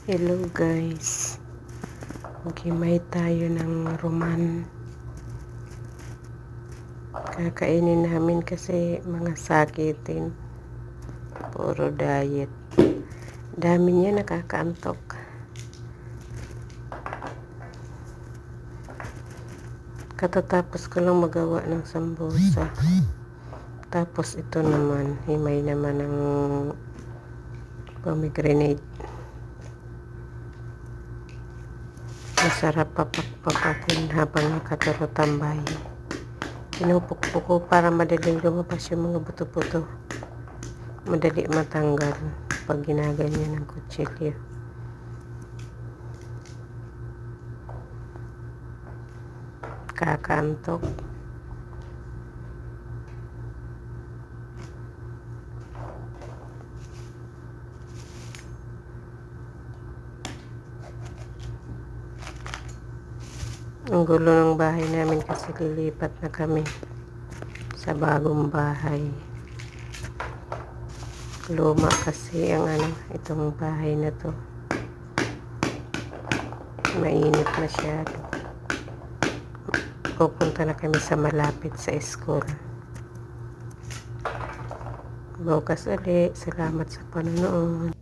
Hello guys, maghimay tayo ng roman. Kakainin namin kasi mga sakitin, puro diet. Dami niya, nakakaantok. Katatapos ko lang magawa ng sambusa. Tapos ito naman, himay naman ng pomegranate. Masarap papakpakin habang nakaturo-tambay. Pinupukpok ko para madaling lumabas yung mga buto-buto. Madali matanggal pag ginaganyan ng kutsilyo. Kakaantok. Ang gulo ng bahay namin kasi lilipat na kami sa bagong bahay. Luma kasi ang itong bahay na to. Mainit masyado. Pupunta na kami sa malapit sa school. Bukas ulit. Salamat sa panonood.